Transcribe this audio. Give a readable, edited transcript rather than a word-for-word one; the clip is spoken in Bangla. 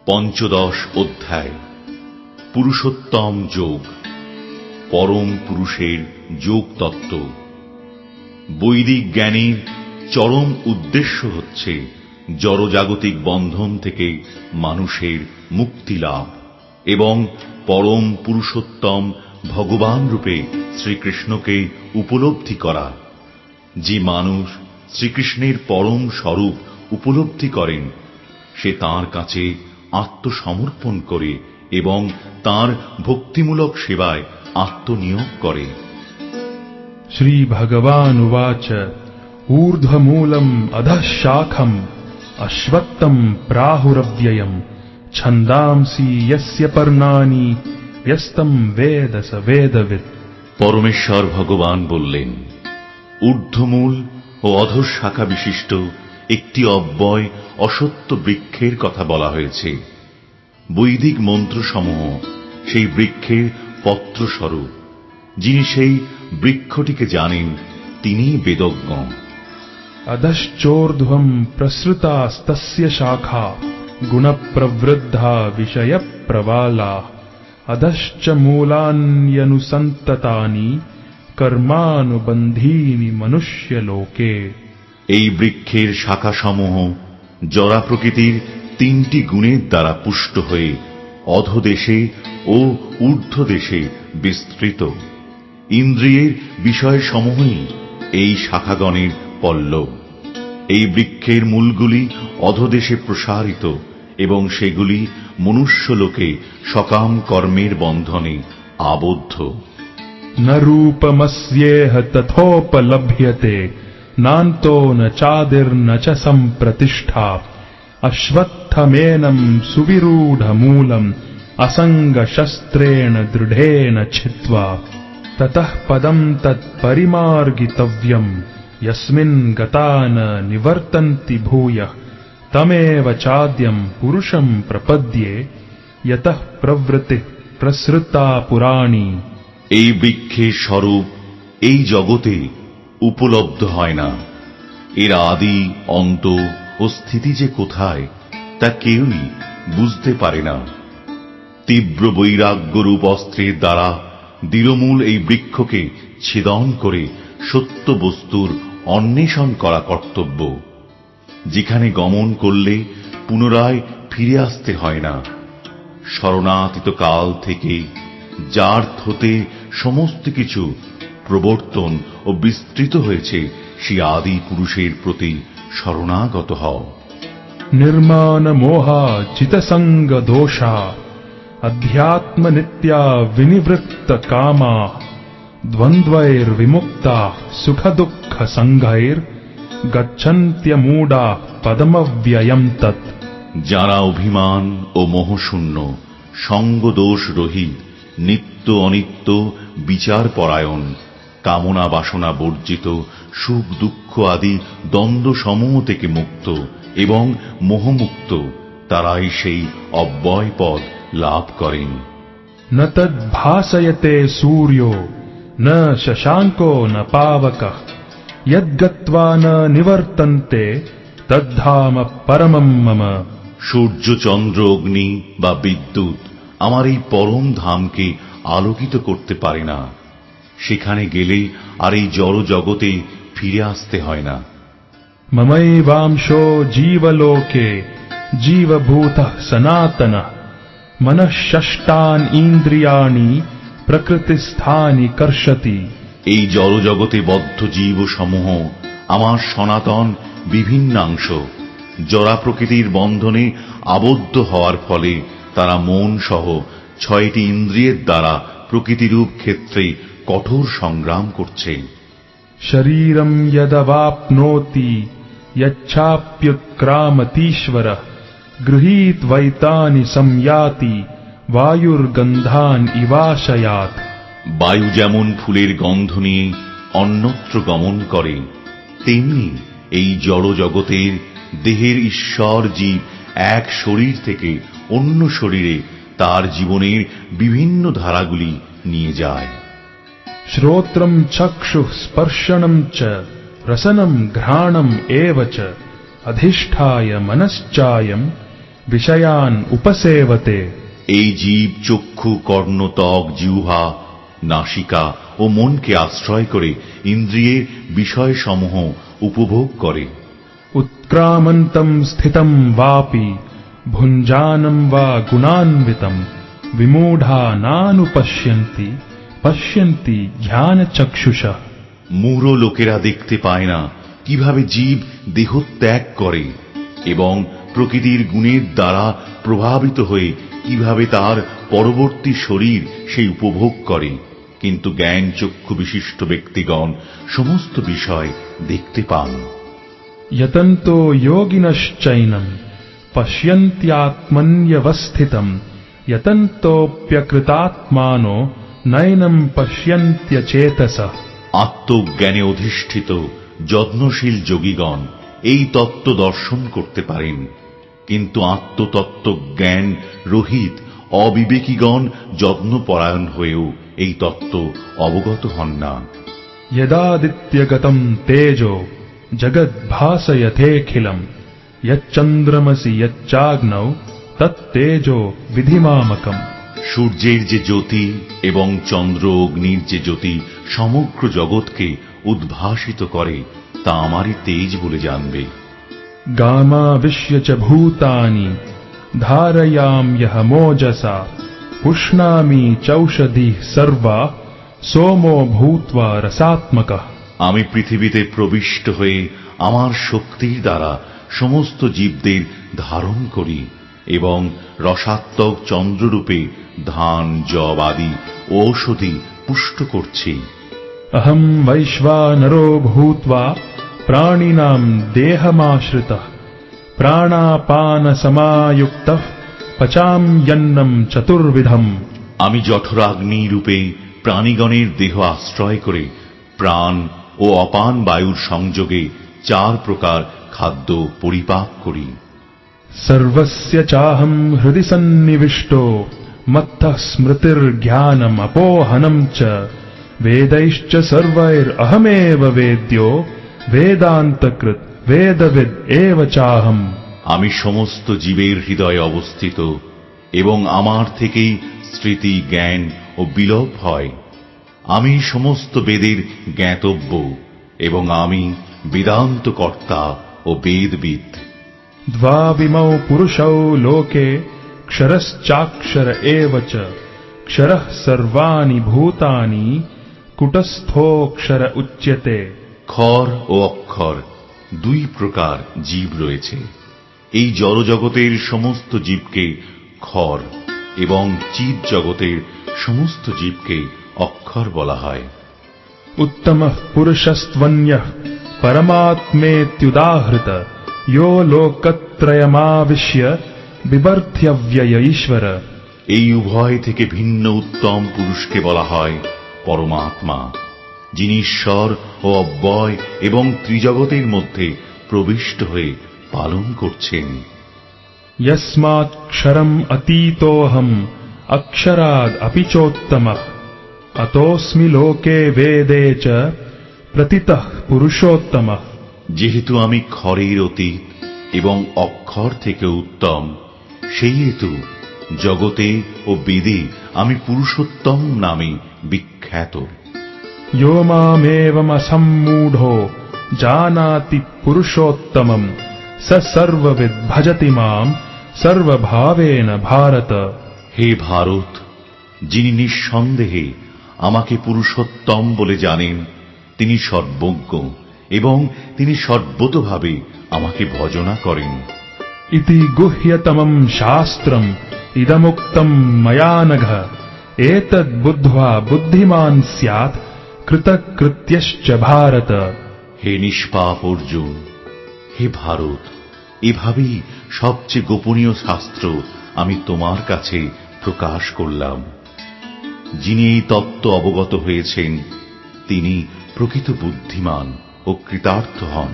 পঞ্চদশ অধ্যায় পুরুষোত্তম যোগ, পরম পুরুষের যোগ তত্ত্ব। বৈদিক জ্ঞানের চরম উদ্দেশ্য হচ্ছে জড়জাগতিক বন্ধন থেকে মানুষের মুক্তি লাভ এবং পরম পুরুষোত্তম ভগবান রূপে শ্রীকৃষ্ণকে উপলব্ধি করা। যে মানুষ শ্রীকৃষ্ণের পরম স্বরূপ উপলব্ধি করেন, সে তাঁর কাছে আত্মসমর্পণ করে এবং তাঁর ভক্তিমূলক সেবায় আত্মনিয়োগ করে। শ্রী ভগবান উবাচ ঊর্ধ্বমূলম অধঃ শাখম অশ্বত্থম প্রাহুরব্যয়ম ছন্দাংসি যস্য পর্ণানি যস্তম বেদ স বেদবিদ। পরমেশ্বর ভগবান বললেন, ঊর্ধ্বমূল ও অধঃশাখা বিশিষ্ট একটি অব্যয় অশ্বত্থ বৃক্ষের কথা বলা হয়েছে। বৈদিক মন্ত্রসমূহ সেই বৃক্ষের পত্রস্বরূপ। যিনি সেই বৃক্ষটিকে জানেন, তিনিই বেদজ্ঞ। অধশ্চোর্ধ্বম প্রসৃতাস্তস্য শাখা গুণপ্রবৃদ্ধা বিষয়প্রবালা অধশ্চ মূলান্যনুসন্ততানি কর্মানুবন্ধীনি মনুষ্যলোকে। এই বৃক্ষের শাখাসমূহ জড়া প্রকৃতির তিনটি গুণের দ্বারা পুষ্ট হয়ে অধোদেশে ও ঊর্ধ্বদেশে বিস্তৃত। ইন্দ্রিয়ের বিষয়সমূহই এই শাখাগণের পল্লব। এই বৃক্ষের মূলগুলি অধোদেশে প্রসারিত এবং সেগুলি মনুষ্যলোকে সকাম কর্মের বন্ধনে আবদ্ধ। ন রূপমস্যেহ তথোপলভ্যতে নান্তো ন চাদির্ন চ সম্প্রতিষ্ঠা অশ্বত্থমেনম সুবিরূঢ়মূলম অসঙ্গশস্ত্রেণ দৃঢ়েণ ছিত্ত্বা ততঃ পদম তৎপরিমার্গিতব্যম যস্মিন গতা ন নিবর্তন্তি ভূয়ঃ তমেব চাদ্যম পুরুষম প্রপদ্যে যতঃ প্রবৃত্তিঃ প্রসৃতা পুরাণী। এই বৃক্ষের স্বরূপ এই জগতে উপলব্ধ হয় না। এর আদি অন্ত ও স্থিতি যে কোথায়, তা কেউই বুঝতে পারে না। তীব্র বৈরাগ্যরূপ অস্ত্রের দ্বারা দৃঢ়মূল এই বৃক্ষকে ছেদন করে সত্য বস্তুর অন্বেষণ করা কর্তব্য। যেখানে গমন করলে পুনরায় ফিরে আসতে হয় না। শরণাতীত কাল থেকে যার থতে সমস্ত কিছু প্রবর্তন ও বিস্তৃত হয়েছে, সেই আদি পুরুষের প্রতি শরণাগত হও। নির্মাণ মোহা চিতসঙ্গ দোষা অধ্যাত্ম নিত্যা বিনিবৃত্ত কামা দ্বন্দ্বৈর বিমুক্তা সুখ দুঃখ সংঘৈর গচ্ছন্ত্যমূঢ়া পদমব্যয়ম তৎ। যারা অভিমান ও মোহশূন্য, সঙ্গ দোষ রহিত, নিত্য অনিত্য বিচার পরায়ণ, কামনা বাসনা বর্জিত, সুখ দুঃখ আদি দ্বন্দ্ব সমূহ থেকে মুক্ত এবং মোহমুক্ত, তারাই সেই অব্যয় পদ লাভ করেন। ন তদ্ভাসয়তে সূর্যো ন শশাঙ্কো ন পাবকঃ যদ্গত্বা ন নিবর্তন্তে তদ্ধাম পরমম মম। সূর্য, চন্দ্র, অগ্নি বা বিদ্যুৎ আমার এই পরম ধামকে আলোকিত করতে পারে না। সেখানে গেলে আর এই জড় জগতে ফিরে আসতে হয় না। মমৈবাংশো জীবলোকে জীবভূতঃ সনাতনঃ মনঃ ষষ্ঠান ইন্দ্রিয়াণি প্রকৃতিস্থানি কর্ষতি। এই জড় জগতে বদ্ধ জীব সমূহ আমার সনাতন বিভিন্নাংশ। জড়া প্রকৃতির বন্ধনে আবদ্ধ হওয়ার ফলে তারা মন সহ 6টি ইন্দ্রিয়ের দ্বারা প্রকৃতিরূপ ক্ষেত্রে কঠোর সংগ্রাম করছে। শরীরম যদবাপ্নোতি যচ্ছাপ্যুৎক্রামতীশ্বরঃ গৃহীত্বৈতানি সংয়াতি বায়ুর্গন্ধান ইবাশয়াৎ। বায়ু যেমন ফুলের গন্ধ নিয়ে অন্যত্র গমন করে, তেমনি এই জড় জগতের দেহের ঈশ্বর জীব এক শরীর থেকে অন্য শরীরে তার জীবনের বিভিন্ন ধারাগুলি নিয়ে যায়। শ্রোত্রম চক্ষুঃ স্পর্শনম চ রসনম ঘ্রাণম এব চ অধিষ্ঠায় মনশ্চায়ম विषयान उपसेवते। এই জীব চক্ষু, কর্ণ, ত্বক, জিহ্বা, নাসিকা ও মনকে আশ্রয় করে ইন্দ্রিয়ের বিষয়সমূহ উপভোগ করে। उत्क्रामन्तं स्थितं वापि भुञ्जानं वा गुणान्वितं विमूढा नानुपश्यन्ति पश्यन्ति ज्ञानचक्षुषः। মূঢ় লোকেরা দেখতে পায় না কিভাবে জীব দেহ ত্যাগ করে এবং প্রকৃতির গুণের দ্বারা প্রভাবিত হয়ে কিভাবে তার পরবর্তী শরীর সেই উপভোগ করে, কিন্তু জ্ঞান চক্ষু বিশিষ্ট ব্যক্তিগণ সমস্ত বিষয় দেখতে পান। यतन्तो योगिनश्चैनं पश्यन्त्यात्मन्यवस्थितं यतन्तोऽप्यकृतात्मानो नैनं पश्यन्त्यचेतसः। আত্মজ্ঞানে অধিষ্ঠিত যত্নশীল যোগীগণ এই তত্ত্ব দর্শন করতে পারেন, কিন্তু আত্মতত্ত্ব জ্ঞান রহিত অবিবেকীগণ যত্নপরায়ণ হয়েও এই তত্ত্ব অবগত হন না। यदादित्यगतं तेजो जगद्भासयथेऽखिलं यच्चन्द्रमसि यच्चाग्नौ तत्तेजो विधिमामकम्। সূর্যের যে জ্যোতি এবং চন্দ্র অগ্নির যে জ্যোতি সমগ্র জগৎকে উদ্ভাসিত করে তা আমারই তেজ বলে জানবে। गामाविश्य च भूतानि धारयाम्यहमोजसा पुष्णामि चौषधिः सर्वा सोमो भूत्वा रसात्मकः। আমি পৃথিবীতে প্রবিষ্ট হয়ে আমার শক্তির দ্বারা সমস্ত জীবদের ধারণ করি এবং রসাত্মক চন্দ্ররূপে ধান, যব আদি ঔষধি পুষ্ট করছি। अहं वैश्वानरो भूत्वा प्राणिनां देहमाश्रितः प्राणापानसमायुक्तः पचाम्यन्नं चतुर्विधम्। আমি জঠরাগ্নি রূপে প্রাণীগণের দেহ আশ্রয় করে প্রাণ ও অপান বায়ুর সংযোগে 4 প্রকার খাদ্য পরিপাক করি। सर्वस्य चाहं हृदि सन्निविष्टो मत्तः स्मृतिर्ज्ञानम् अपोहनं च वेदैश्च सर्वैरहमेव वेद्यो वेदान्तकृत् वेदविद् एव चाहम्। আমি সমস্ত জীবের হৃদয়ে অবস্থিত এবং আমার থেকেই স্মৃতি, জ্ঞান ও বিলোপ হয়। আমি সমস্ত বেদের জ্ঞাতব্য এবং আমি বেদান্ত কর্তা ও বেদবিদ। द्वाविमौ पुरुषौ लोके क्षरश्चाक्षर एव च क्षरः सर्वाणि भूतानि कुटस्थोऽक्षर उच्यते। ক্ষর ও অক্ষর 2 প্রকার জীব রয়েছে। এই জড়জগতের সমস্ত জীবকে ক্ষর এবং চিৎ জগতের সমস্ত জীবকে অক্ষর বলা হয়। उत्तमः पुरुषस्त्वन्यः परमात्मेत्युदाहृत यो लोकत्रयमाविश्य बिभर्त्यव्यय ईश्वर। এই উভয় থেকে ভিন্ন উত্তম পুরুষকে বলা হয় পরমাত্মা, যিনি ঈশ্বর ও অব্যয় এবং ত্রিজগতের মধ্যে প্রবিষ্ট হয়ে পালন করছেন। यस्मात्क्षरम् अतीतोऽहम् अक्षराद् अपि चोत्तमः अतोऽस्मि लोके वेदे च प्रतितः पुरुषोत्तमः। যেহেতু আমি ক্ষরের অতীত এবং অক্ষর থেকে উত্তম, সেই হেতু জগতে ও বেদে আমি পুরুষোত্তম নামে বিখ্যাত। यो मामेवमसम्मूढो जानाति पुरुषोत्तमम् स सर्वविद् भजति माम् सर्वभावेन भारत। হে ভারত, যিনি নিঃসন্দেহে আমাকে পুরুষোত্তম বলে জানেন তিনি সর্বজ্ঞ এবং তিনি সর্বতোভাবে আমাকে ভজনা করেন। इति गुह्यतमम् शास्त्रम् इदमुक्तम् मया नघ एतद् बुद्ध्वा बुद्धिमान् स्यात् कृतकृत्यश्च भारत। হে নিষ্পাপ অর্জুন, হে ভারত, এভাবেই সবচেয়ে গোপনীয় শাস্ত্র আমি তোমার কাছে প্রকাশ করলাম। যিনি এই তত্ত্ব অবগত হয়েছেন তিনি প্রকৃত বুদ্ধিমান ও কৃতার্থ হন।